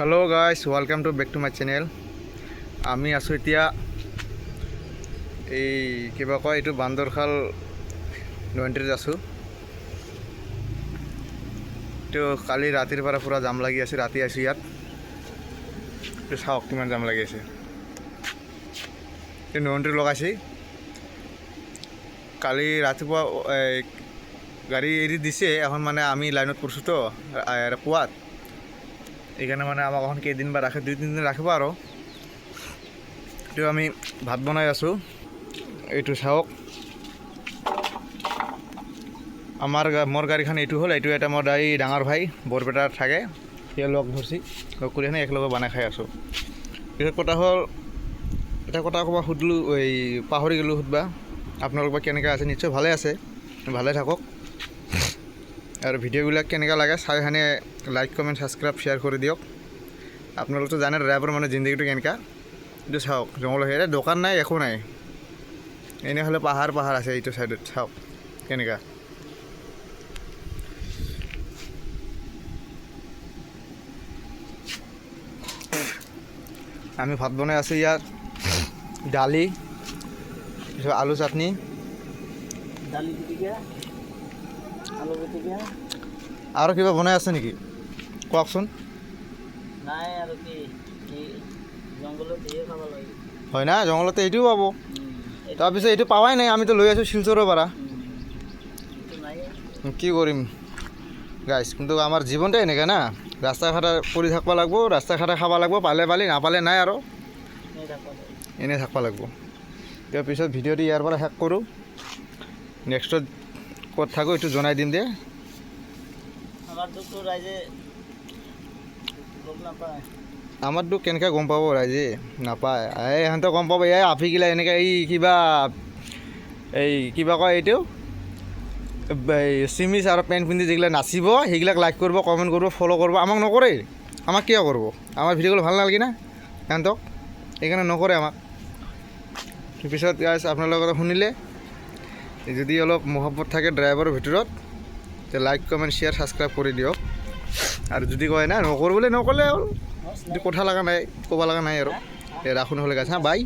Hello guys welcome to back to my channel. आमी आसो इतिया किबा कय एटु बांदरखाल नयनटित आसो। तो काली रातिर पर पूरा जाम लगी आसे, राति आसो इयात। तो चाওক किमान जाम लगी आसे। तो नयनटित लगाइছে काली रातिपुवा गाड़ी एरि दिसे। এখন মানে আমি লাইনত পড়ছো তো পুৱাত, এইখানে মানে আমাক এখন কেইদিন বা রাখে, 2-3 দিন রাখব। আর তো আমি ভাত বনাই আছো। এইটো চাওক, আমার মোর গাড়িখান এইটো হল। এইটো এটা মোর এই ডাঙৰ ভাই বৰপেটা থাকে, সি লগ ধৰছি, লগ কৰি একলগে বনাই খাই আছো। পিছত কথা হল, এটা কথা ক'বা সুধলো, পাহৰি গ'লো সুধবা। আপোনালোক বা কেনেকৈ আছে? নিশ্চয় ভালে আছে, ভালে থাকক। আর ভিডিওগুলো কেনেকা লাগে চাই খানে লাইক কমেন্ট সাবস্ক্রাইব শেয়ার করে দিয়ক। আপনারা তো জানেন ড্রাইভার মানে জিন্দগিটা কেনকা। কিন্তু চাওক, জঙ্গল হেরে দোকান নাই, একো নাই, এনে হলে পাহাড় পাহাড় আছে এইটো সাইডত। চাওক কেনেকা। আমি ভাত বনাই আছো ইয়াত, ডালি, আলু চাটনি, দালি পিটিকা, আলু পিটিকা। আৰু কিবা বনাই আছে নেকি কওকচোন? নাই আৰু কি, জংঘলত ধেৰ খাব লাগে। হয় না, জঙ্গলতে এইটোও পাব। তাৰপিছত এইটো পাৱাই নাই, আমিতো লৈ আছোঁ শিলচৰৰ পৰা। কি কৰিম গাইছ, কিন্তু আমাৰ জীৱনটা এনেকৈ না, ৰাস্তা ঘাটে পৰি থাকিব লাগিব, ৰাস্তা ঘাটে খাব লাগিব, পালে পালি, নাপালে নাই আৰু এনেই থাকিব লাগিব। তাৰ পিছত ভিডিঅ'টো ইয়াৰ পৰা শেষ কৰোঁ। নেক্সটত ক'ত থাকোঁ এইটো জনাই দিম দে। আমাৰ দুখটো ৰাইজে গম নাপায়। আমাৰ দুখ কেনেকৈ গম পাব ৰাইজে? নাপায়। ইহঁতে গম পাব, এই আফিগিলা এনেকৈ কিবা কয় এইটো চিমিজ আৰু পেণ্ট পিন্ধি যিগিলা নাচিব, সেইবিলাক লাইক কৰিব, কমেণ্ট কৰিব, ফ'ল' কৰিব। আমাক নকৰে। আমাক কিয় কৰিব? আমাৰ ভিডিঅ'গুলো ভাল নালাগে না সিহঁতক, সেইকাৰণে নকৰে আমাক। তাৰপিছত গাইছ আপোনালোকে শুনিলে, যদি অলপ মহব্বত থাকে ড্ৰাইভাৰৰ ভিতৰত, তে লাইক কমেণ্ট শ্বেয়াৰ ছাবস্ক্ৰাইব কৰি দিয়ক। আৰু যদি কয় না নকৰোঁ বুলি, নক'লে হ'ল। কথা লগা নাই, ক'ব লগা নাই আৰু। ৰাখোঁ নহ'লে গাইছ, হা বাই।